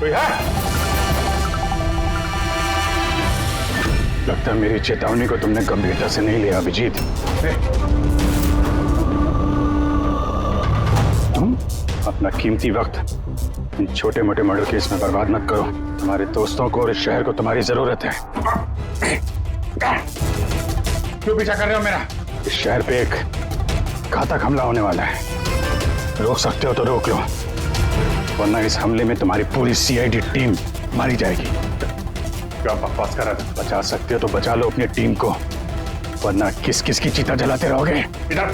कोई है? लगता है मेरी चेतावनी को तुमने गंभीरता से नहीं लिया अभिजीत। तुम अपना कीमती वक्त इन छोटे मोटे मर्डर केस में बर्बाद मत करो। तुम्हारे दोस्तों को और इस शहर को तुम्हारी जरूरत है। क्यों पीछा कर रहे हो मेरा? इस शहर पे एक घातक हमला होने वाला है। रोक सकते हो तो रोक लो, वरना इस हमले में तुम्हारी पूरी सीआईडी टीम मारी जाएगी। क्या बकवास कर रहा था? बचा सकते हो तो बचा लो अपनी टीम को, वरना किस किस की चिता जलाते रहोगे। इधर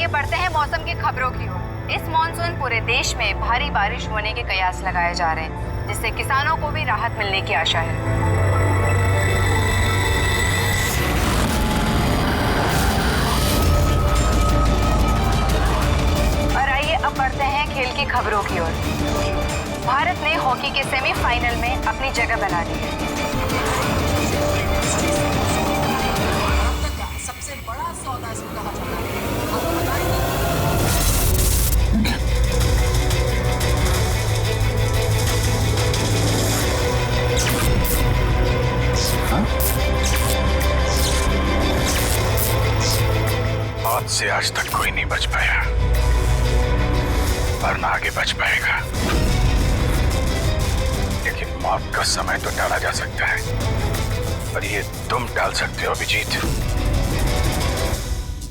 बढ़ते हैं मौसम की खबरों की ओर। इस मॉनसून पूरे देश में भारी बारिश होने के कयास लगाए जा रहे हैं, जिससे किसानों को भी राहत मिलने की आशा है। और आइए अब बढ़ते हैं खेल की खबरों की ओर। भारत ने हॉकी के सेमीफाइनल में अपनी जगह बना ली है। सबसे बड़ा सौदा इसको कहा जाता है। मौत से आज तक कोई नहीं बच पाया, वरना आगे बच पाएगा। लेकिन मौत का समय तो टाला जा सकता है, पर ये तुम टाल सकते हो अभिजीत।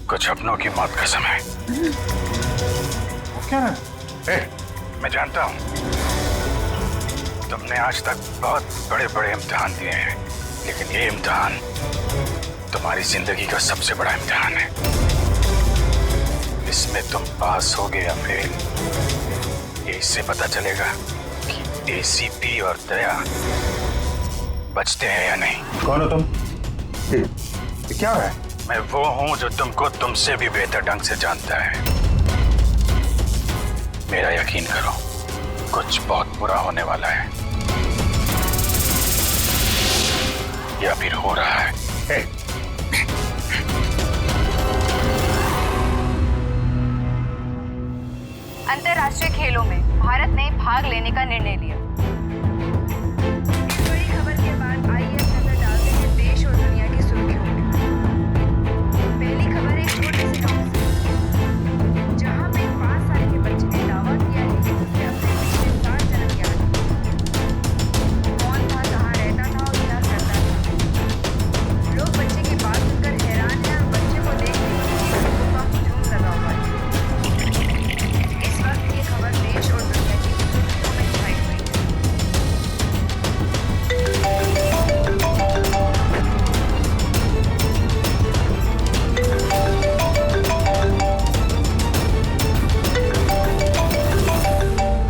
कुछ अपनों की मौत का समय। क्या है? मैं जानता हूं तुमने आज तक बहुत बड़े बड़े इम्तिहान दिए हैं, लेकिन ये इम्तिहान तुम्हारी जिंदगी का सबसे बड़ा इम्तिहान है। इसमें तुम पास होगे या फेल, ये इससे पता चलेगा कि एसीपी और दया बचते हैं या नहीं। कौन हो तुम? ये क्या है? मैं वो हूं जो तुमको तुमसे भी बेहतर ढंग से जानता है। मेरा यकीन करो, कुछ बहुत बुरा होने वाला है या फिर हो रहा है। अंतर्राष्ट्रीय खेलों में भारत ने भाग लेने का निर्णय लिया। इस बड़ी खबर के बाद आइए नजर डालते हैं देश और दुनिया की सुर्खियों में। पहली खबर एक छोटे से गांव से, जहां पे 5 साल के बच्चे ने दावा किया है कि उसने अपने पिछले 7 जन्म याद किए। कौन था, कहाँ रहता था और क्या करता था। लोग बच्चे की बात सुनकर हैरान हैं और बच्चे को देख के लोगों का हुजूम लगा हुआ है। इस वक्त ये खबर देश और दुनिया की सुर्खियों में छाई हुई है।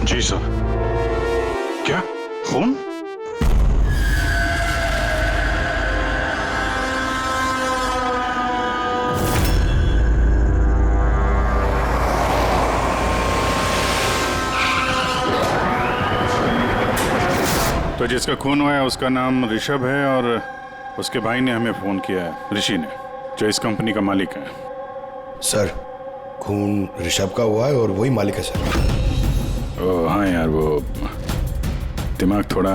जी सर। क्या खून? तो जिसका खून हुआ है उसका नाम ऋषभ है, और उसके भाई ने हमें फोन किया है, ऋषि ने, जो इस कंपनी का मालिक है। सर, खून ऋषभ का हुआ है और वही मालिक है सर। ओह हाँ यार, वो दिमाग थोड़ा।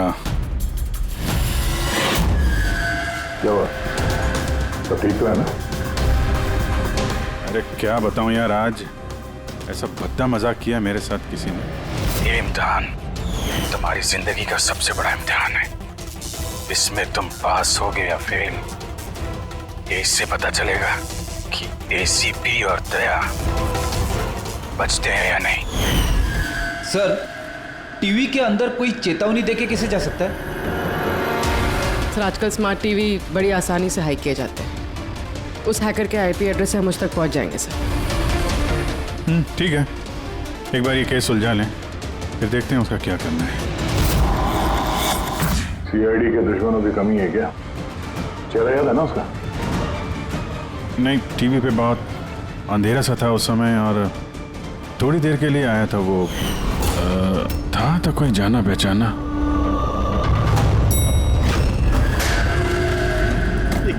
क्या हुआ? तो ठीक तो है ना? अरे क्या बताऊं यार, आज ऐसा भद्दा मजाक किया मेरे साथ किसी ने। ये इम्तिहान तुम्हारी जिंदगी का सबसे बड़ा इम्तिहान है। इसमें तुम पास होगे या फेल, ये इससे पता चलेगा कि एसीपी और दया बचते हैं या नहीं। सर, टीवी के अंदर कोई चेतावनी देके कैसे जा सकता है? सर, आजकल स्मार्ट टीवी बड़ी आसानी से हैक किए जाते हैं। उस हैकर के आईपी एड्रेस से हम उस तक पहुंच जाएंगे सर। ठीक है, एक बार ये केस सुलझा लें, फिर देखते हैं उसका क्या करना है। सीआईडी के दुश्मनों की कमी है क्या? चेहरा याद है ना उसका? नहीं, टीवी पे बहुत अंधेरा सा था उस समय, और थोड़ी देर के लिए आया था वो। था तो कोई जाना पहचाना।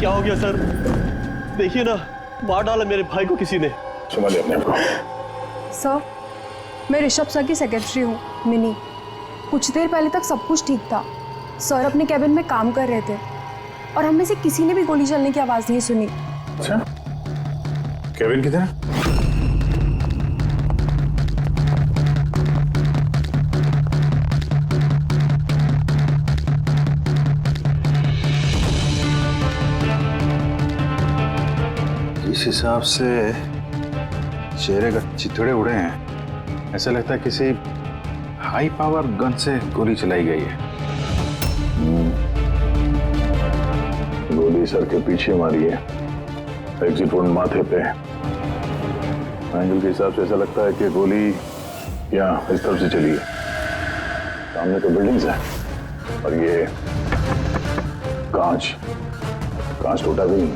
क्या हो गया सर? देखिए ना, मार डाला मेरे भाई को किसी ने। संभालिए अपने आप को। सर, मैं ऋषभ सर की सेक्रेटरी हूँ, मिनी। कुछ देर पहले तक सब कुछ ठीक था। सर अपने कैबिन में काम कर रहे थे और हम में से किसी ने भी गोली चलने की आवाज़ नहीं सुनी। अच्छा, केविन किधर है? जिस हिसाब से चेहरे का चिथड़े उड़े हैं, ऐसा लगता है किसी हाई पावर गन से गोली चलाई गई है। गोली सर के पीछे मारी है, एग्जिट वोल्ट माथे पे। एंगल के हिसाब से ऐसा लगता है कि गोली यहाँ इस तरफ से चली है। सामने तो बिल्डिंग्स है और ये कांच टूटा भी नहीं।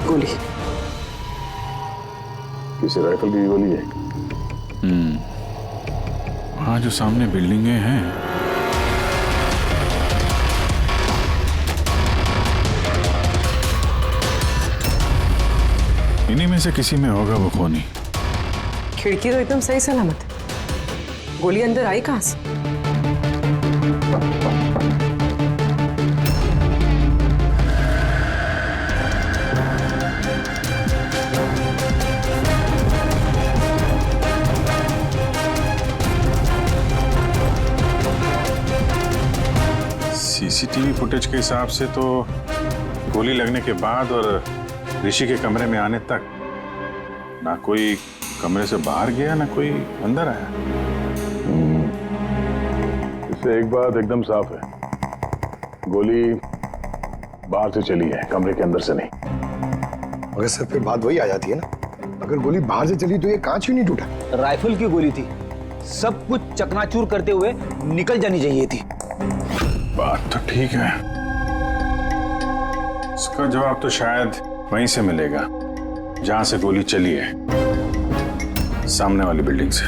गोली किसी राइफल की गोली है। वहाँ जो सामने बिल्डिंगें हैं, इन्हीं में से किसी में होगा वो खूनी। खिड़की तो एकदम सही सलामत है, गोली अंदर आई कहाँ से? सीसीटीवी फुटेज के हिसाब से तो गोली लगने के बाद और ऋषि के कमरे में आने तक ना कोई कमरे से बाहर गया ना कोई अंदर आया। इससे एक बात एकदम साफ है, गोली बाहर से चली है, कमरे के अंदर से नहीं। मगर सर फिर बात वही आ जाती है ना, अगर गोली बाहर से चली तो ये कांच क्यों नहीं टूटा? राइफल की गोली थी, सब कुछ चकनाचूर करते हुए निकल जानी चाहिए थी। बात तो ठीक है, इसका जवाब तो शायद वहीं से मिलेगा जहां से गोली चली है, सामने वाली बिल्डिंग से।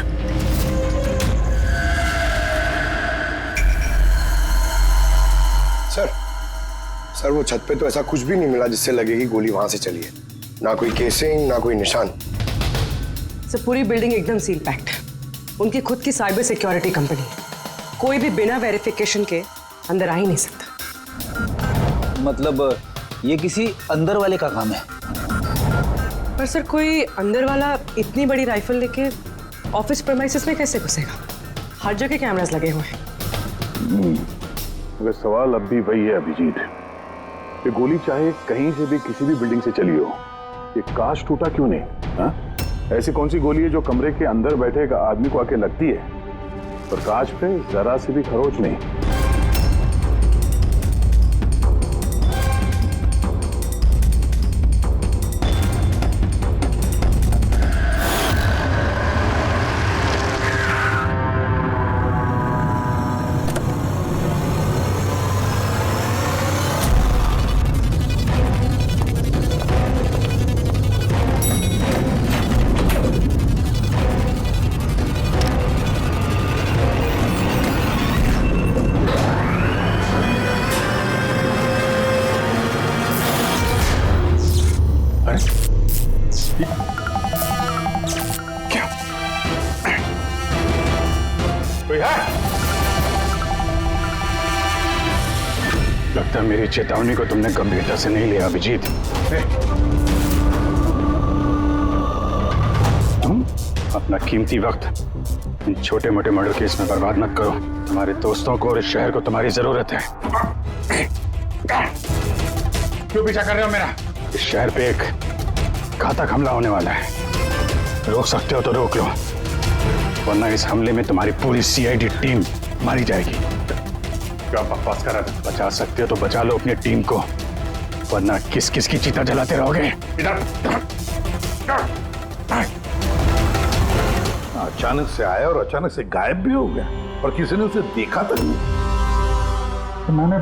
सर वो छत पे तो ऐसा कुछ भी नहीं मिला जिससे लगे कि गोली वहां से चली है। ना कोई केसिंग, ना कोई निशान। सर पूरी बिल्डिंग एकदम सील पैक्ड है। उनकी खुद की साइबर सिक्योरिटी कंपनी है, कोई भी बिना वेरिफिकेशन के अंदर आ ही नहीं सकता। मतलब ये किसी अंदर वाले का काम है। पर सर कोई अंदर वाला इतनी बड़ी राइफल लेके ऑफिस प्रेमाइसेस में कैसे घुसेगा? हर जगह कैमरास लगे हुए हैं। मगर सवाल अब भी वही है अभिजीत, ये गोली चाहे कहीं से भी किसी भी बिल्डिंग से चली हो, ये कांच टूटा क्यों नहीं? हाँ? ऐसी कौन सी गोली है जो कमरे के अंदर बैठे एक आदमी को आके लगती है और कांच पे जरा सी भी खरोच नहीं? क्या कोई है? लगता है मेरी चेतावनी को तुमने गंभीरता से नहीं लिया अभिजीत। तुम अपना कीमती वक्त इन छोटे मोटे मर्डर केस में बर्बाद मत करो। तुम्हारे दोस्तों को और इस शहर को तुम्हारी जरूरत है। क्यों पीछा कर रहे हो मेरा? इस शहर पे एक घातक हमला होने वाला है। रोक सकते हो तो रोक लो, वरना इस हमले में तुम्हारी पूरी सीआईडी टीम मारी जाएगी। क्या बकवास कर रहा था? बचा सकते हो तो बचा लो अपनी टीम को, वरना किस किस की चिता जलाते रहोगे। इधर अचानक से आया और अचानक से गायब भी हो गया, और किसी ने उसे देखा तक नहीं। तो मैंने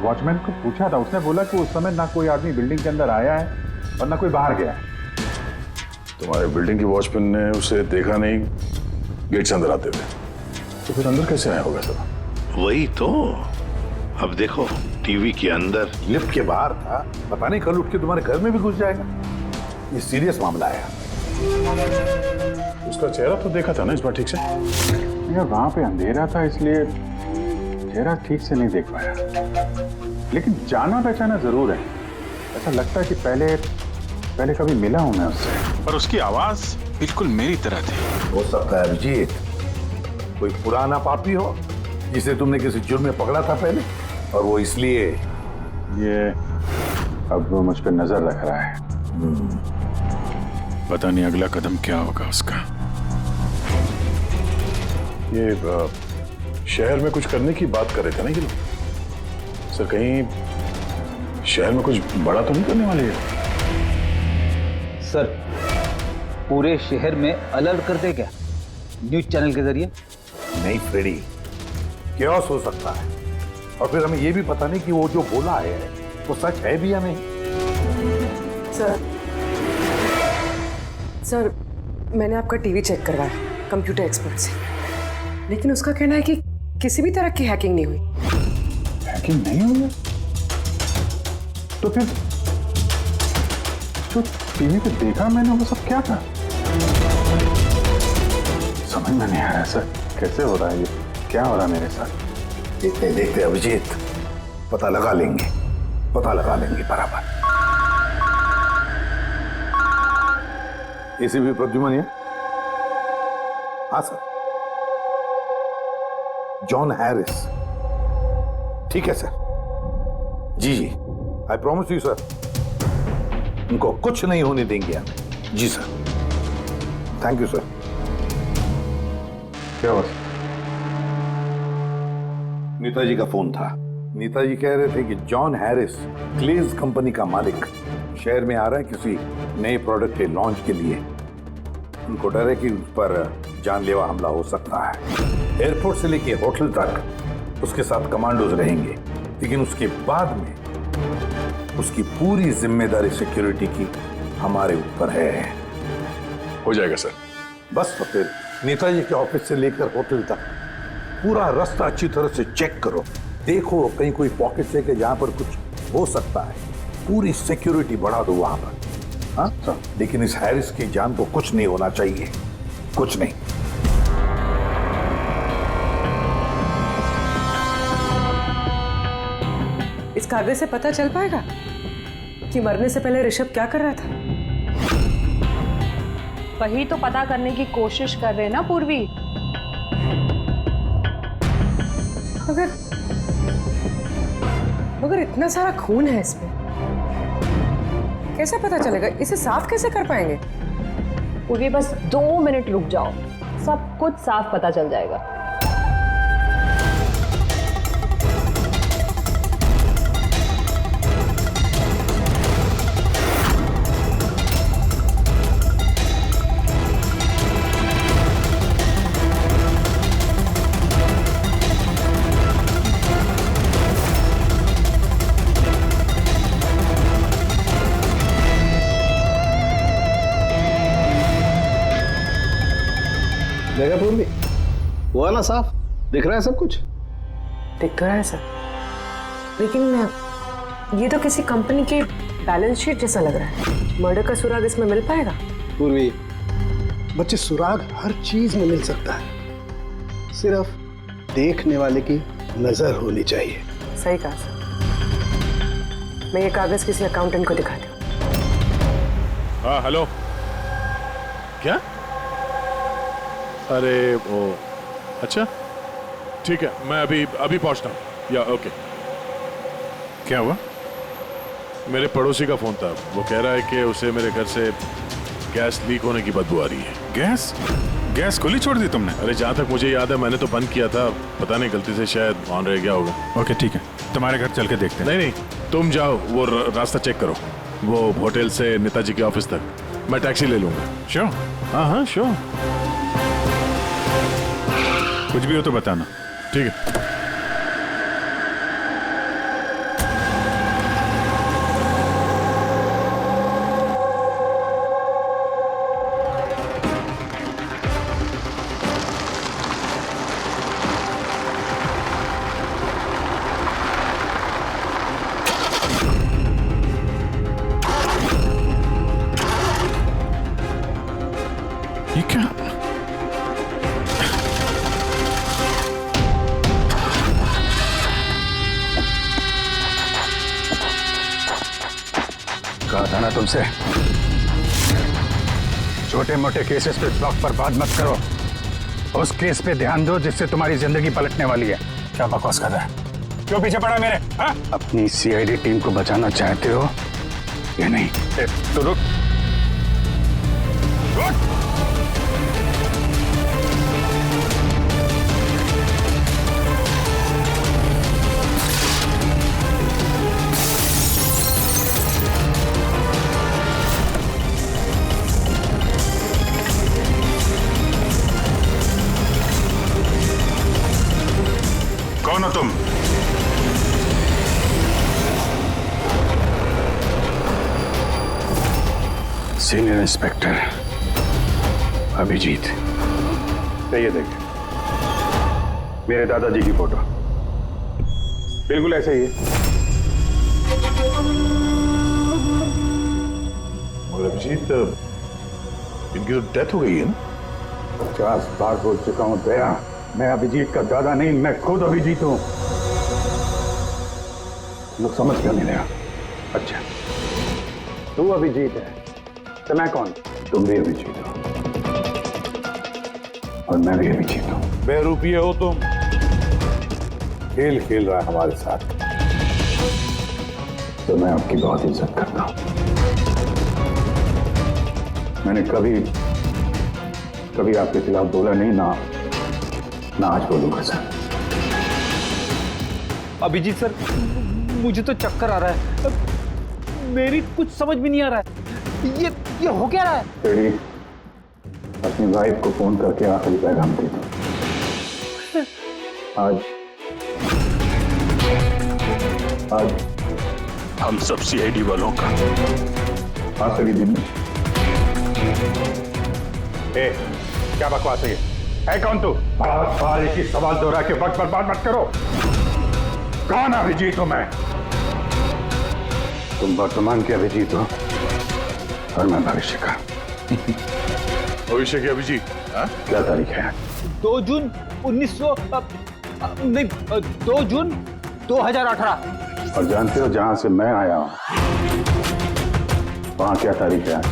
वॉचमैन को पूछा था, उसने बोला कि उस समय ना कोई आदमी बिल्डिंग के अंदर आया है और ना कोई बाहर गया है। तुम्हारे बिल्डिंग की वॉचमैन ने उसे देखा नहीं गेट से अंदर आते हुए, तो फिर अंदर कैसे आया होगा सब? वही तो। अब देखो, टीवी के अंदर, लिफ्ट के बाहर था, पता नहीं कल उठ के तुम्हारे घर में भी घुस जाएगा। ये सीरियस मामला है। उसका चेहरा तो देखा था ना इस बार ठीक से? यार वहां पे अंधेरा था इसलिए चेहरा ठीक से नहीं देख पाया, लेकिन जाना पहचाना जरूर है। ऐसा लगता है कि पहले कभी मिला हूं मैं उससे, पर उसकी आवाज बिल्कुल मेरी तरह थी। हो सकता है अभिजीत कोई पुराना पापी हो जिसे तुमने किसी जुर्म में पकड़ा था पहले, और वो इसलिए ये अब वो मुझ पर नजर रख रहा है। पता नहीं अगला कदम क्या होगा उसका। ये शहर में कुछ करने की बात कर रहे थे ना ये लोग? सर कहीं शहर में कुछ बड़ा तो नहीं करने वाले हैं? सर पूरे शहर में अलर्ट कर दे क्या, न्यूज चैनल के जरिए? नहीं फ्रेडी, क्योस हो सकता है, और फिर हमें ये भी पता नहीं कि वो जो बोला है वो सच है भी या नहीं। सर मैंने आपका टीवी चेक करवाया कंप्यूटर एक्सपर्ट से, लेकिन उसका कहना है कि किसी भी तरह की हैकिंग नहीं हुई। हैकिंग नहीं हुई है? तो फिर जो टीवी पे देखा मैंने वो सब क्या था? समझ में नहीं आ रहा सर, कैसे हो रहा है ये, क्या हो रहा है मेरे साथ? देखते देखते अभिजीत पता लगा लेंगे बराबर। एसीपी प्रद्युमन है? हाँ सर। जॉन हैरिस, ठीक है सर। जी आई प्रॉमिस यू सर, उनको कुछ नहीं होने देंगे हम। जी सर, थैंक यू सर। क्या हुआ? नेताजी का फोन था। नेताजी कह रहे थे कि जॉन हैरिस क्लेज कंपनी का मालिक शहर में आ रहा है किसी नए प्रोडक्ट के लॉन्च के लिए। उनको डर है कि उस पर जानलेवा हमला हो सकता है। एयरपोर्ट से लेके होटल तक उसके साथ कमांडोज रहेंगे, लेकिन उसके बाद में उसकी पूरी जिम्मेदारी सिक्योरिटी की हमारे ऊपर है। हो जाएगा सर। बस तो फिर नेताजी के ऑफिस से लेकर होटल तक पूरा रास्ता अच्छी तरह से चेक करो, देखो कहीं कोई पॉकेट से कि जहां पर कुछ हो सकता है। पूरी सिक्योरिटी बढ़ा दो वहां पर। हाँ सर, लेकिन इस हैरिस की जान को कुछ नहीं होना चाहिए, कुछ नहीं। इस कागज से पता चल पाएगा कि मरने से पहले ऋषभ क्या कर रहा था? वही तो पता करने की कोशिश कर रहे हैं ना पूर्वी। मगर इतना सारा खून है इसमें, कैसे पता चलेगा? इसे साफ कैसे कर पाएंगे? पूर्वी बस 2 मिनट रुक जाओ, सब कुछ साफ पता चल जाएगा। देखा पूर्वी, हुआ ना साफ? दिख रहा है सब कुछ? दिख तो रहा है सर, लेकिन ये तो किसी कंपनी के बैलेंस शीट जैसा लग रहा है। मर्डर का सुराग इसमें मिल पाएगा? पूर्वी, बच्चे सुराग हर चीज में मिल सकता है, सिर्फ देखने वाले की नजर होनी चाहिए। सही कहा सर। मैं ये कागज किसी अकाउंटेंट को दिखाती हूँ। हाँ हेलो, क्या? अरे वो, अच्छा ठीक है, मैं अभी पहुंचता हूँ। या ओके। क्या हुआ? मेरे पड़ोसी का फोन था, वो कह रहा है कि उसे मेरे घर से गैस लीक होने की बदबू आ रही है। गैस गैस खुली छोड़ दी तुमने? अरे जहाँ तक मुझे याद है मैंने तो बंद किया था, पता नहीं गलती से शायद ऑन रह गया होगा। ओके ठीक है, तुम्हारे घर चल के देखते हैं। नहीं तुम जाओ, वो रास्ता चेक करो, वो होटल से नेताजी के ऑफिस तक। मैं टैक्सी ले लूंगा। श्योर? हाँ श्योर। कुछ भी हो तो बताना। ठीक है। ये क्या? कहा था ना तुमसे, छोटे मोटे केसेस पे वक्त बर्बाद मत करो। उस केस पे ध्यान दो जिससे तुम्हारी जिंदगी पलटने वाली है। क्या बकवास कर रहा है? क्यों पीछे पड़ा मेरे? हा? अपनी सीआईडी टीम को बचाना चाहते हो या नहीं? तो रुक। कौन हो तुम? Senior inspector Abhijit. ये देखिए मेरे दादाजी की फोटो, बिल्कुल ऐसे ही है। और अभिजीत, इनकी तो डेथ हो गई है ना? 50 बार बोल चुका हूं दया, मैं अभिजीत का दादा नहीं, मैं खुद अभिजीत हूं। लोग समझ क्यों नहीं रहा? अच्छा, तू अभिजीत है तो मैं कौन? तुम भी अभिजीत हो और मैं भी अभिजीत हूं। बेरुपये हो तुम। खेल खेल रहा है हमारे साथ। तो मैं आपकी बहुत इज्जत करता हूं। मैंने कभी आपके खिलाफ बोला नहीं, ना आज बोलूंगा सर। अभिजीत सर, मुझे तो चक्कर आ रहा है, मेरी कुछ समझ भी नहीं आ रहा है। ये हो क्या रहा है? तेरी अपनी वाइफ को फोन करके आखिरी पैगाम दे दो। आज हम सब सीआईडी वालों का आखिरी दिन है। क्या बकवास है ये? है कौन तू? बार एक ही सवाल दोहरा के वक्त बर्बाद मत करो। कौन अभिजीत हूं मैं? तुम वर्तमान के अभिजीत हो और मैं भविष्य का। भविष्य के अभिजीत? क्या तारीख है? 2 जून 2 जून 2018। और जानते हो जहां से मैं आया हूं वहां क्या तारीख है आज?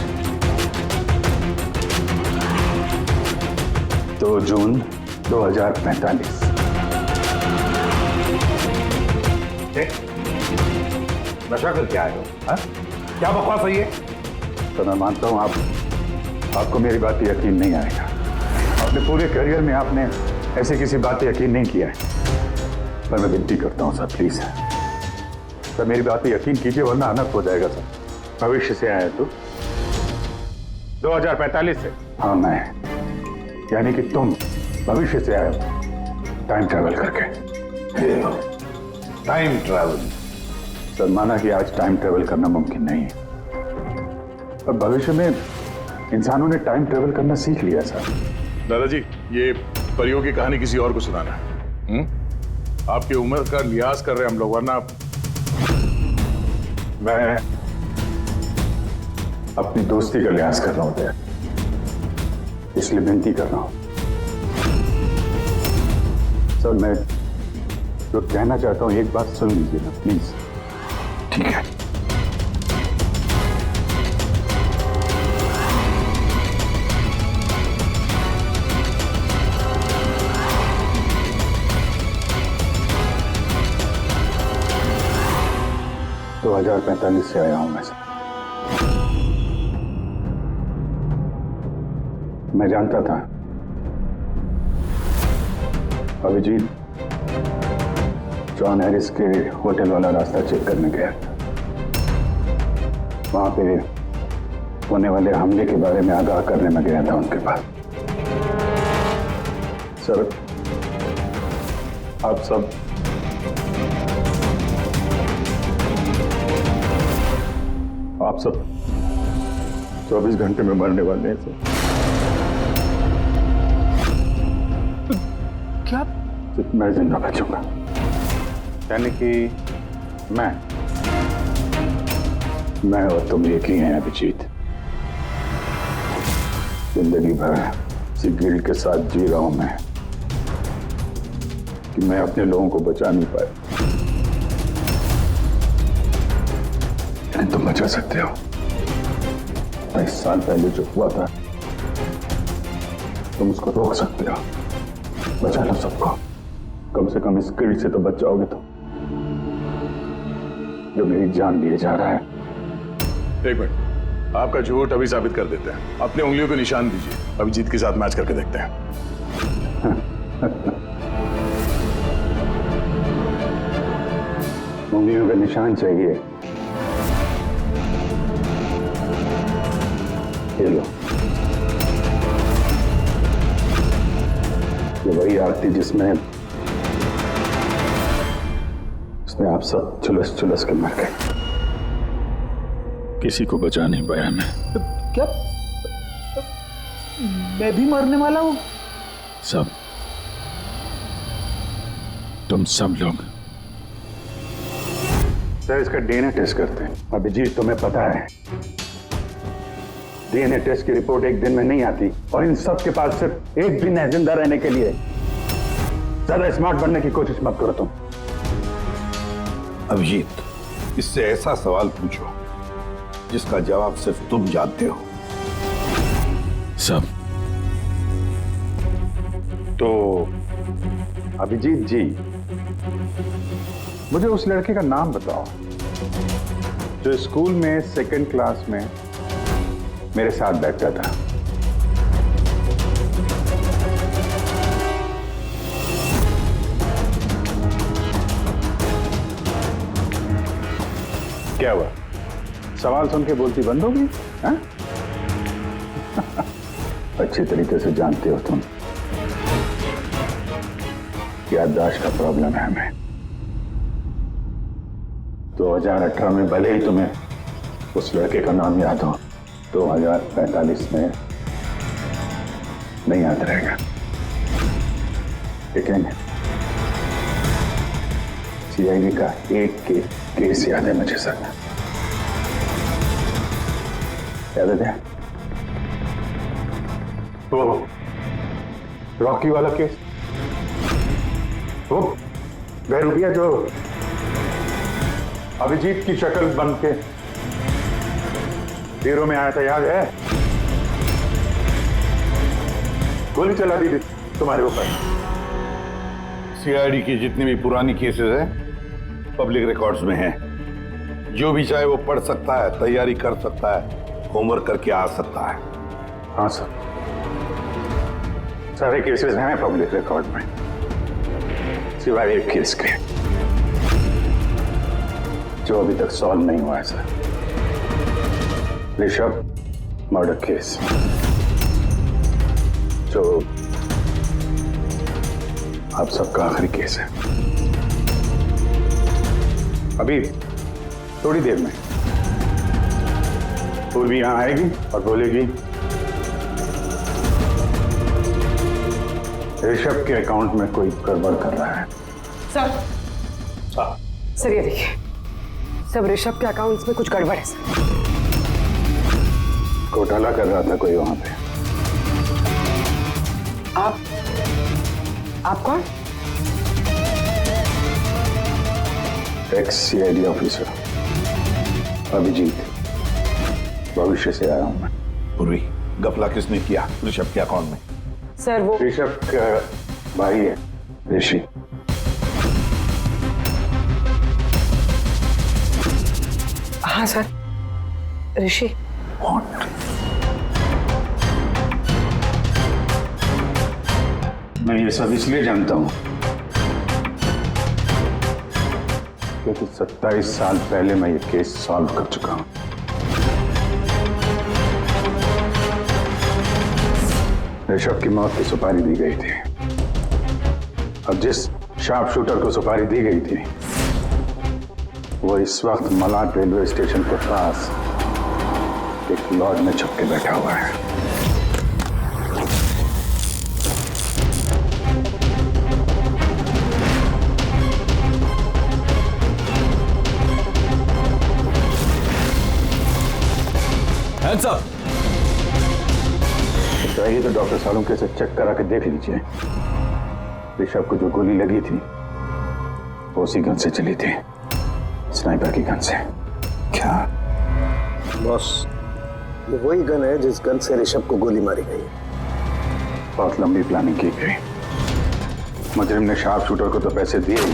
2 जून 2045। नशा करके आए हो? क्या बकवास है ये? तो मैं मानता हूं आपको मेरी बात पे यकीन नहीं आएगा। अपने पूरे करियर में आपने ऐसी किसी बात पे यकीन नहीं किया है, पर मैं विनती करता हूं सर, प्लीज सर मेरी बात पे यकीन कीजिए वरना अनर्थ हो जाएगा सर। भविष्य से आया तू? 2045 से? हाँ मैं, यानी कि तुम भविष्य से आए हो टाइम ट्रैवल करके। Time travel? सर माना कि आज टाइम ट्रैवल करना मुमकिन नहीं है, पर भविष्य में इंसानों ने टाइम ट्रैवल करना सीख लिया सर। दादाजी, ये परियों की कहानी किसी और को सुनाना है। आपकी उम्र का लिहाज कर रहे हैं हम लोग, वरना मैं अपनी दोस्ती का लिहाज कर रहा हूं, इसलिए विनती कर रहा हूं सर। मैं जो कहना चाहता हूं एक बात सुन लीजिए ना प्लीज। ठीक है। तो 2045 से आया हूं मैं सर। मैं जानता था अभिजीत जॉन हैरिस के होटल वाला रास्ता चेक करने गया था। वहां पे होने वाले हमले के बारे में आगाह करने में गया था उनके पास। सर, आप सब 24 घंटे में मरने वाले हैं सर। क्या? मैं जिंदा बचूंगा, यानी कि मैं और तुम एक ही हैं अभिजीत। जिंदगी भर इसी गिल्ड के साथ जी रहा हूं मैं कि मैं अपने लोगों को बचा नहीं पाया, लेकिन तुम बचा सकते हो। 22 साल पहले जो हुआ था तुम उसको रोक सकते हो, बचा लो सबको। कम से कम इस गिल्ड से तो बच जाओगे तुम, जो मेरी जान लिए जा रहा है। एक मिनट, आपका झूठ अभी साबित कर देते हैं। अपने उंगलियों को निशान दीजिए, अभिजीत के साथ मैच करके देखते हैं। उंगलियों का निशान चाहिए? ये लो, ये वही आरती जिसमें आप सब चुलस के मर गए। किसी को बचा नहीं पाया मैं। क्या? मैं भी मरने वाला हूं? सब, तुम सब लोग। सर, इसका डीएनए टेस्ट करते हैं। अभिजीत, तुम्हें पता है डीएनए टेस्ट की रिपोर्ट एक दिन में नहीं आती, और इन सब के पास सिर्फ एक दिन है जिंदा रहने के लिए। ज्यादा स्मार्ट बनने की कोशिश मत करो तुम। अभिजीत, इससे ऐसा सवाल पूछो जिसका जवाब सिर्फ तुम जानते हो। सब तो अभिजीत जी, मुझे उस लड़के का नाम बताओ जो स्कूल में 2nd क्लास में मेरे साथ बैठता था। क्या हुआ? सवाल सुन के बोलती बंद हो गई? अच्छी तरीके से जानते हो तुम, याददाश्त का प्रॉब्लम है हमें। 2018 में भले ही तुम्हें उस लड़के का नाम याद हो, 2045 में नहीं याद रहेगा। लेकिन सीआईडी का एक केस याद है मुझे सर। याद है वो रॉकी वाला केस, वो बहरूपिया जो अभिजीत की शक्ल बन के हीरो में आया था, याद है? गोली चला दी थी तुम्हारे ऊपर। सीआईडी की जितनी भी पुरानी केसेस हैं पब्लिक रिकॉर्ड्स में हैं। जो भी चाहे वो पढ़ सकता है, तैयारी कर सकता है, होमवर्क करके आ सकता है। हाँ सर, सारे केसेस हैं पब्लिक रिकॉर्ड में, सिवाय एक केस के जो अभी तक सॉल्व नहीं हुआ है सर। ऋषभ मर्डर केस, जो आप सबका आखिरी केस है। अभी थोड़ी देर में पूर्वी यहां आएगी और बोलेगी ऋषभ के अकाउंट में कोई गड़बड़ कर रहा है। सर ये देखिए, सब ऋषभ के अकाउंट्स में कुछ गड़बड़ है सर। घोटाला कर रहा था कोई वहां पे। आप कौन? एक्स सीआईडी ऑफिसर अभिजीत, भविष्य से आया हूं मैं। पूर्वी, गफला किसने किया ऋषभ के अकाउंट में? सर वो ऋषभ का भाई है ऋषि। हाँ सर, ऋषि। मैं ये सब इसलिए जानता हूं क्योंकि 27 साल पहले मैं ये केस सॉल्व कर चुका हूं। ऋषभ की मौत की सुपारी दी गई थी। अब जिस शार्प शूटर को सुपारी दी गई थी वो इस वक्त मलाड रेलवे स्टेशन के पास एक लॉज में छुप के बैठा हुआ है। Hands up! चाहिए तो डॉक्टर सालुंके से चेक करा के देख लीजिए। ऋषभ को जो गोली लगी थी वो उसी गन से चली थी, स्नाइपर की गन से। क्या बॉस, ये वही गन है जिस गन से ऋषभ को गोली मारी गई। बहुत लंबी प्लानिंग की गई। मुजरिम ने शार्प शूटर को तो पैसे दिए ही,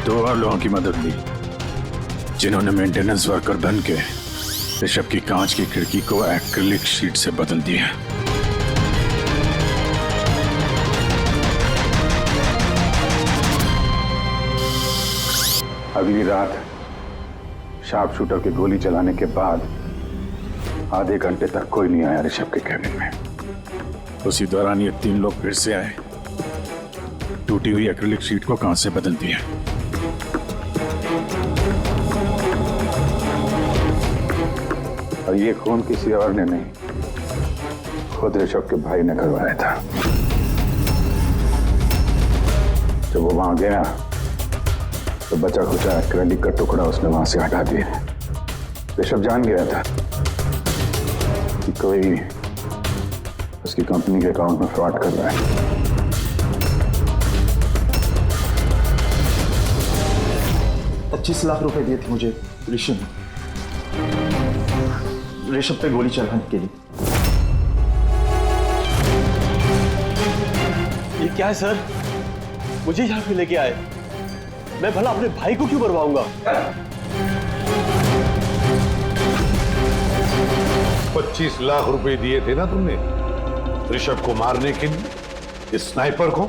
दो और लोगों की मदद ली जिन्होंने मेंटेनेंस वर्कर बन के ऋषभ की कांच की खिड़की को एक्रिलिक शीट से बदल दिया। अगली रात शार्प शूटर की गोली चलाने के बाद आधे घंटे तक कोई नहीं आया ऋषभ के कैबिन में। उसी दौरान ये 3 लोग फिर से आए, टूटी हुई एक्रिलिक शीट को कांच से बदल दिया। और ये खून किसी और ने नहीं, खुद ऋषभ के भाई ने करवाया था। जब वो वहां गया तो बचा खुचा एक्रिलिक का टुकड़ा उसने वहां से हटा दिया। ऋषभ जान गया था कि कोई उसकी कंपनी के अकाउंट में फ्रॉड कर रहा है। 25 लाख रुपए दिए थे मुझे ऋषभ पे गोली चलाने के लिए। ये क्या है सर? मुझे यहाँ पे लेके आए, मैं भला अपने भाई को क्यों मरवाऊंगा? 25 लाख रुपए दिए थे ना तुमने ऋषभ को मारने के लिए, इस स्नाइपर को।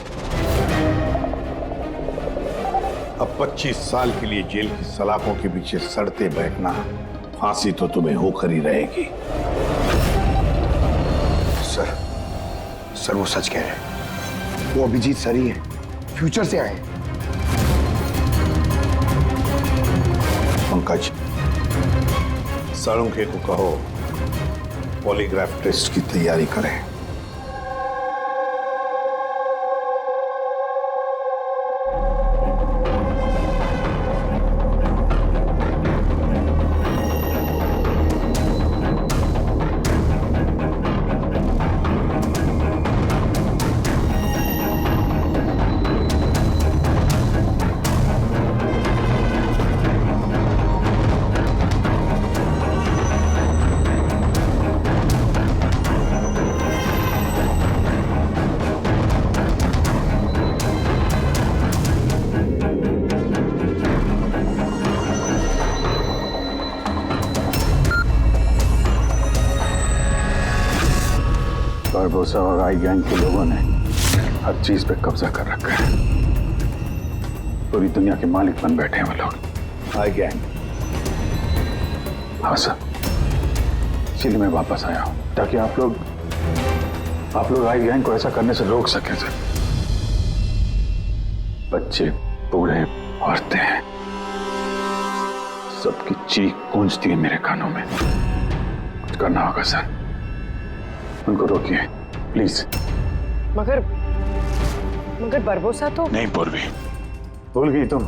अब 25 साल के लिए जेल की सलाखों के पीछे सड़ते बैठना, फांसी तो तुम्हें होकर ही रहेगी। सर वो सच कह रहे हैं। वो अभिजीत सर ही है, फ्यूचर से आए हैं। पंकज, सालुंके को कहो पॉलीग्राफ टेस्ट की तैयारी करें। बारबोसा और आई गैंग के लोगों ने हर चीज पे कब्जा कर रखा है। पूरी दुनिया के मालिक बन बैठे हैं वो लोग। आई गैंग? हाँ सर, इसलिए मैं वापस आया हूं ताकि आप लोग आई गैंग को ऐसा करने से रोक सके सर। बच्चे, बूढ़े, औरतें, सबकी चीख गूंजती है मेरे कानों में। कुछ करना होगा सर, उनको रोकिए प्लीज। मगर बरबोसा तो नहीं पूर्वी, भूल गई तुम।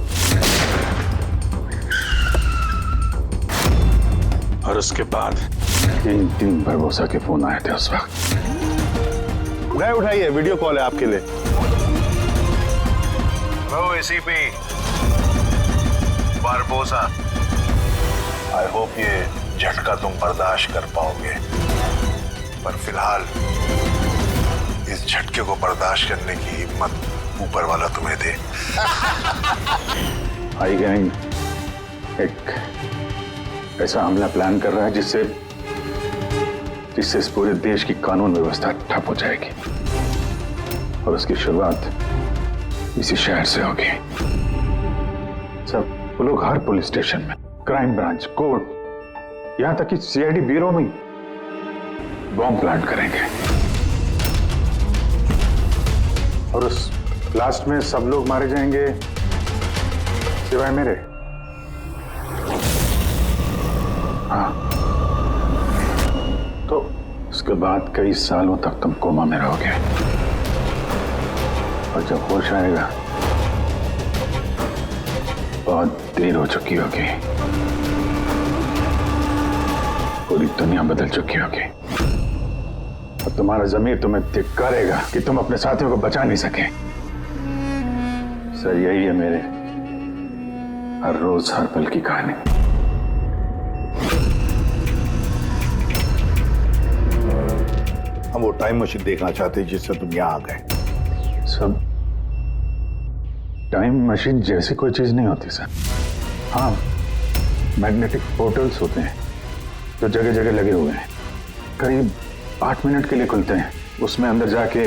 और उसके बाद इन 3 बरबोसा के फोन आए थे उस वक्त। नहीं उठाइए, वीडियो कॉल है आपके लिए। Hello ACP Barbosa, I hope ये झटका तुम बर्दाश्त कर पाओगे, पर फिलहाल इस झटके को बर्दाश्त करने की हिम्मत ऊपर वाला तुम्हें दे। आई गैंग एक ऐसा हमला प्लान कर रहा है जिससे इससे इस पूरे देश की कानून व्यवस्था ठप हो जाएगी और उसकी शुरुआत इसी शहर से होगी। सब वो लोग हर पुलिस स्टेशन में, क्राइम ब्रांच, कोर्ट, यहां तक कि सीआईडी ब्यूरो में बॉम्ब प्लांट करेंगे और उस ब्लास्ट में सब लोग मारे जाएंगे सिवाय मेरे। हाँ, तो उसके बाद कई सालों तक तुम कोमा में रहोगे और जब होश आएगा बहुत देर हो चुकी होगी, पूरी दुनिया बदल चुकी होगी और तुम्हारा ज़मीर तुम्हें धिक्कारेगा कि तुम अपने साथियों को बचा नहीं सके। सर, यही है मेरे हर रोज हर पल की कहानी। हम वो टाइम मशीन देखना चाहते हैं जिससे तुम यहाँ आ गए। सब टाइम मशीन जैसी कोई चीज नहीं होती सर। हाँ, मैग्नेटिक पोर्टल्स होते हैं जो जगह जगह लगे हुए हैं, करीब 8 मिनट के लिए खुलते हैं। उसमें अंदर जाके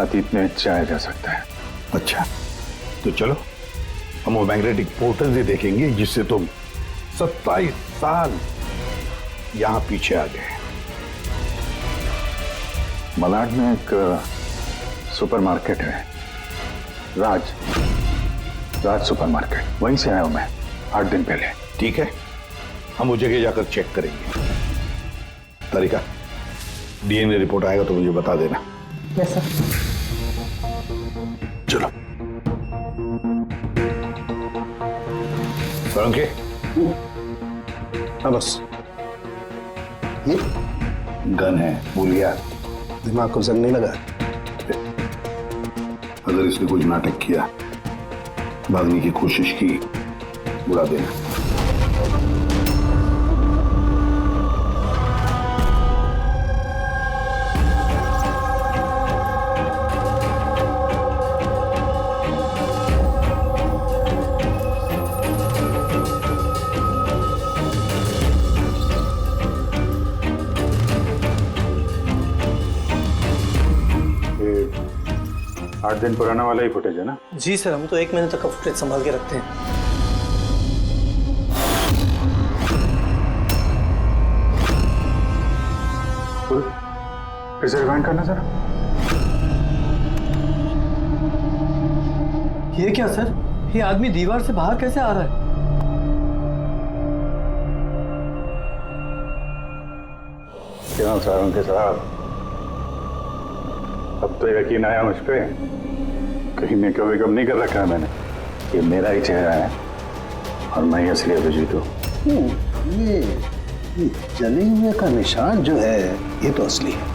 अतीत में जाया जा सकता है। अच्छा, तो चलो हम वो मैग्नेटिक पोर्टल भी देखेंगे जिससे तुम 27 साल यहाँ पीछे आ गए। मलाड में एक सुपरमार्केट है, राज सुपरमार्केट, वहीं से आया हूं मैं 8 दिन पहले। ठीक है, हम वो जगह जाकर चेक करेंगे। तारिका, डीएनए रिपोर्ट आएगा तो मुझे बता देना। Yes sir. चलो सोलंकी। हाँ बस, ये गन है, भूल गया? दिमाग को जंग नहीं लगा। अगर इसने कुछ नाटक किया, भागने की कोशिश की, बुला देना। ये 8 दिन पुराना वाला ही फुटेज है ना? जी सर, हम तो 1 महीने तक का फुटेज संभाल के रखते हैं। इसे रिवाइंड करना जरा। ये क्या सर, ये आदमी दीवार से बाहर कैसे आ रहा है? क्यों सारंग साहब, अब तो यकीन आया मुझ पे? कहीं मेकअप वेकअप नहीं कर रखा है मैंने। ये मेरा ही चेहरा है और मैं ही असली अभिजीत हूँ। ये जले हुए का निशान जो है ये तो असली है।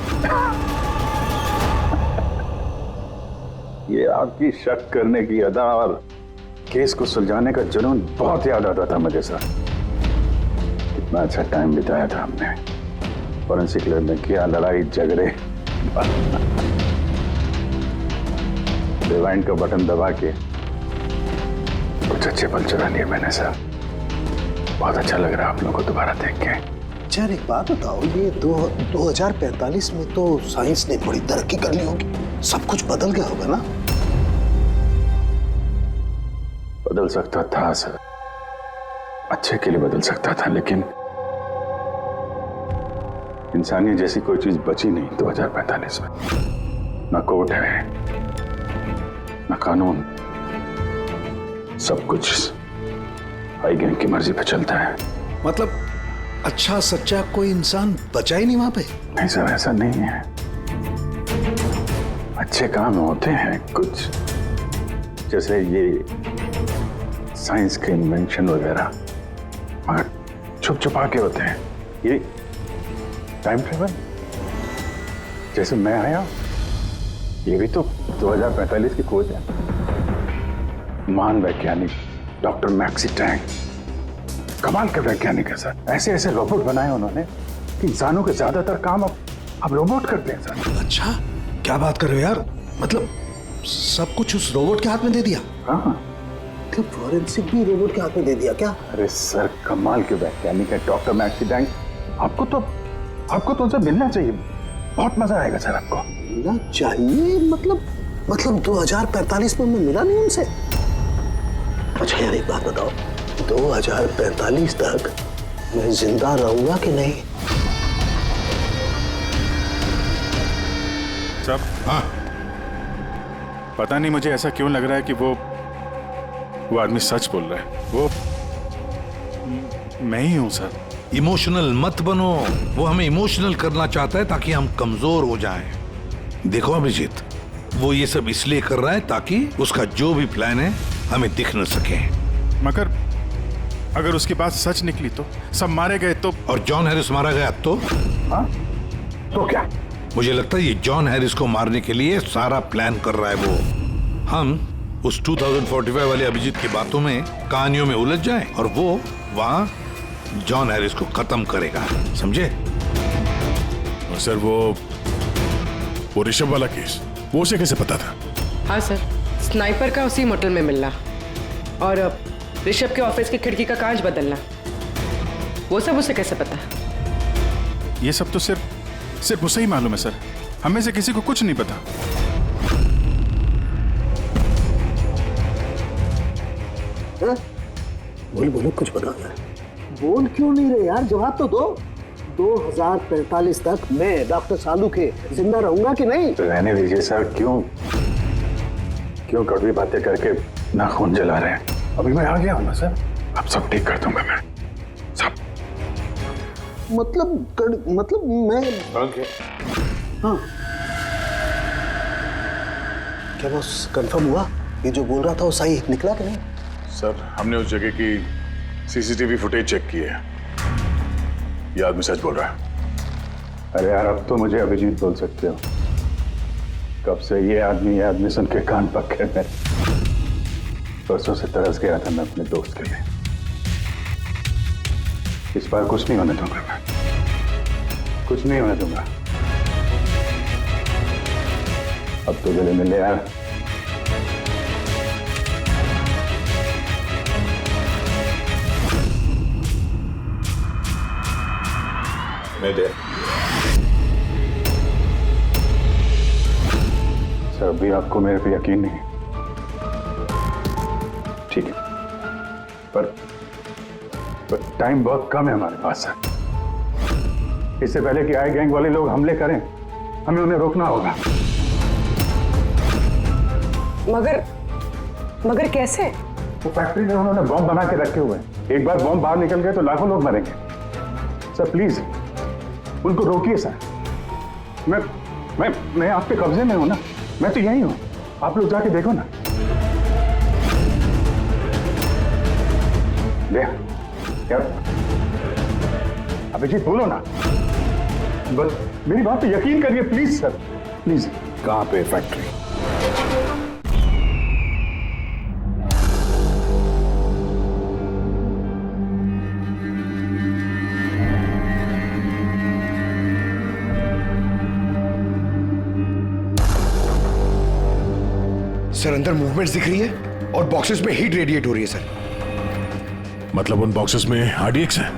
ये आपकी शक करने की अदा और केस को सुलझाने का जुनून बहुत याद आता था मुझे सर। कितना अच्छा टाइम बिताया था हमने फॉरेंसिक लैब में, किया लड़ाई झगड़े। रिवाइंड का बटन दबा के कुछ अच्छे पल चुरा लिए मैंने सर। बहुत अच्छा लग रहा है आप लोगों को दोबारा देख के। यार एक बात बताओ, ये 2045 में तो साइंस ने बड़ी तरक्की कर ली होगी, सब कुछ बदल गया होगा ना? बदल सकता था सर, अच्छे के लिए बदल सकता था, लेकिन इंसानियत जैसी कोई चीज बची नहीं 2045 में। ना कोर्ट है, ना कानून, सब कुछ हाई गैंग की मर्जी पे चलता है। मतलब अच्छा सच्चा कोई इंसान बचा ही नहीं वहां पे? नहीं सर, ऐसा नहीं है। अच्छे काम होते हैं कुछ, जैसे ये साइंस के इन्वेंशन वगैरह, मगर छुप छुपा के होते हैं। ये टाइम ट्रेवल, जैसे मैं आया, ये भी तो 2045 की खोज है। महान वैज्ञानिक डॉक्टर मैक्सी टैंक, कमाल के वैज्ञानिक है सर। ऐसे ऐसे रोबोट बनाए उन्होंने कि इंसानों के ज्यादातर काम अब रोबोट करते हैं सर। अच्छा, क्या बात कर रहे हो यार? मतलब सब कुछ उस रोबोट के हाथ में दे दिया? हाँ, तो फॉरेंसिक भी रोबोट के हाथ में दे दिया क्या? अरे सर, कमाल के वैज्ञानिक है डॉक्टर मैक्सी टैंक। आपको तो आपको तो उनसे मिलना चाहिए, बहुत मजा आएगा सर आपको। मिलना चाहिए मतलब 2045 में मैं मिला नहीं उनसे। अच्छा यार एक बात बताओ, 2045 तक मैं जिंदा रहूंगा कि नहीं? सब हाँ, पता नहीं मुझे ऐसा क्यों लग रहा है कि वो आदमी सच बोल रहा है। वो मैं ही हूं सर। इमोशनल मत बनो, वो हमें इमोशनल करना चाहता है ताकि हम कमजोर हो जाएं। देखो अभिजीत, वो ये सब इसलिए कर रहा है ताकि उसका जो भी प्लान है हमें दिख न सके। मगर अगर उसकी बात सच निकली तो सब मारे गए तो? और जॉन हैरिस मारा गया तो? हाँ? तो क्या? मुझे लगता है ये जॉन हैरिस को मारने के लिए सारा प्लान कर रहा है वो। हम उस 2045 वाले अभिजीत की बातों में, कहानियों में उलझ जाएं और वो वहां जॉन हैरिस को खत्म करेगा, समझे? सर वो ऋषभ वाला केस, वो उसे कैसे पता था? हाँ सर, स्नाइपर का उसी मोटल में मिलना और ऋषभ के ऑफिस की खिड़की का कांच बदलना, वो सब उसे कैसे पता? ये सब तो सिर्फ उसे ही मालूम है सर, हमें से किसी को कुछ नहीं पता। बोलो कुछ बताना है। बोल क्यों नहीं रहे यार, जवाब तो दो। 2045 तक मैं डॉक्टर सालू के जिंदा रहूंगा कि नहीं? रहने दीजिए सर, क्यों कड़वी बातें करके नाखून जला रहे हैं? अभी मैं आ गया हूं ना सर, अब सब ठीक कर दूंगा मैं सब। मतलब मैं हाँ, क्या वो कंफर्म हुआ? ये जो बोल रहा था वो सही निकला कि नहीं? सर हमने उस जगह की सीसीटीवी फुटेज चेक की है, ये आदमी सच बोल रहा है। अरे यार अब तो मुझे अभिजीत बोल सकते हो, कब से ये आदमी सुन के कान पक गए मेरे। परसों से तरस गया था मैं अपने दोस्त के लिए। इस बार कुछ नहीं होने दूंगा मैं, कुछ नहीं होने दूंगा। अब तो गले मिले यार। सर अभी आपको मेरे पे यकीन नहीं, ठीक है, पर टाइम बहुत कम है हमारे पास सर। इससे पहले कि आए गैंग वाले लोग हमले करें, हमें उन्हें रोकना होगा। मगर कैसे? वो फैक्ट्री में उन्होंने बॉम्ब बना के रखे हुए हैं, एक बार बॉम्ब बाहर निकल गए तो लाखों लोग मरेंगे। सर प्लीज उनको रोकिए सर। मैं आपके कब्जे में हूं ना, मैं तो यही हूं, आप लोग जाके देखो ना। यार अभिजीत बोलो ना, बस मेरी बात पे यकीन करिए प्लीज सर, प्लीज। कहां पे फैक्ट्री? सर अंदर मूवमेंट्स दिख रही है और बॉक्सेस में हीट रेडिएट हो रही है सर। मतलब उन बॉक्सेस में RDX है?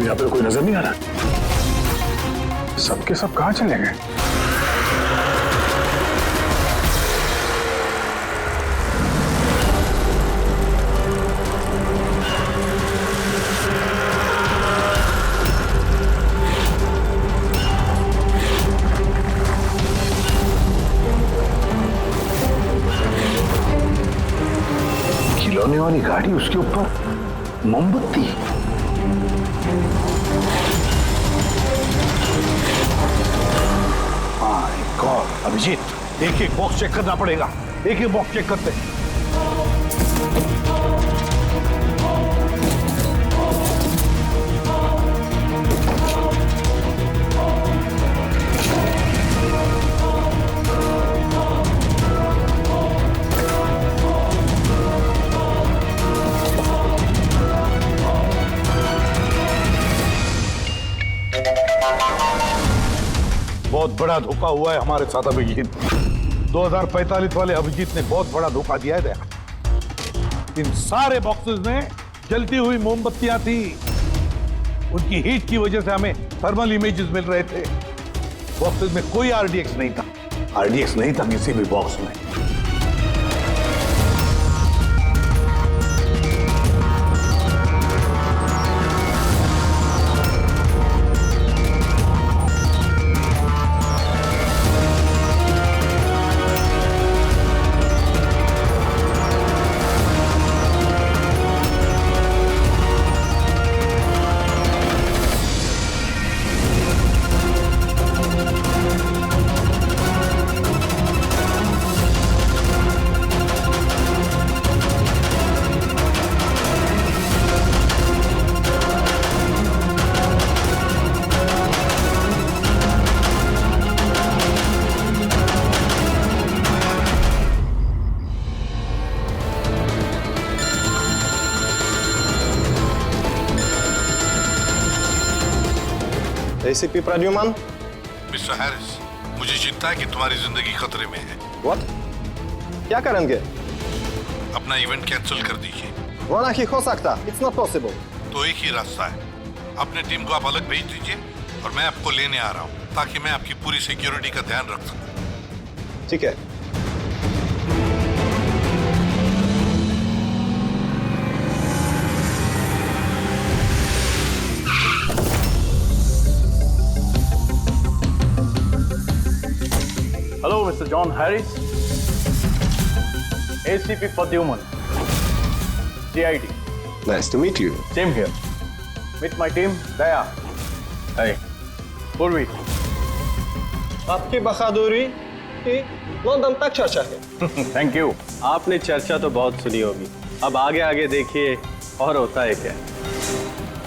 यहाँ पे कोई नजर नहीं आ रहा, सबके सब कहाँ चले गए? वाली गाड़ी, उसके ऊपर मोमबत्ती। माय गॉड अभिजीत, एक एक बॉक्स चेक करना पड़ेगा, एक एक बॉक्स चेक करते हैं। बहुत बड़ा धोखा हुआ है हमारे साथ अभिजीत। 2045 वाले अभिजीत ने बहुत बड़ा धोखा दिया है दया। इन सारे बॉक्सेस में जलती हुई मोमबत्तियां थी। उनकी हीट की वजह से हमें थर्मल इमेजेस मिल रहे थे। बॉक्सेस में कोई आरडीएक्स नहीं था, आरडीएक्स नहीं था किसी भी बॉक्स में। एसीपी प्रद्युमन। मिस्टर हैरिस, मुझे चिंता है कि तुम्हारी जिंदगी खतरे में है। व्हाट? क्या करेंगे? अपना इवेंट कैंसिल कर दीजिए। वो नहीं हो सकता, इट्स नॉट पॉसिबल। तो एक ही रास्ता है, अपने टीम को आप अलग भेज दीजिए और मैं आपको लेने आ रहा हूँ ताकि मैं आपकी पूरी सिक्योरिटी का ध्यान रख सकूं। ठीक है। Hello, Mr. John Harris. ACP Pradyuman. CID. Nice to meet you. Same here. Meet my team, Daya. Hey. Purvi. आपकी बहादुरी की लंदन तक चर्चा है। Thank you. आपने चर्चा तो बहुत सुनी होगी, अब आगे आगे देखिए और होता है क्या।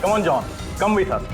Come on, John. Come with us.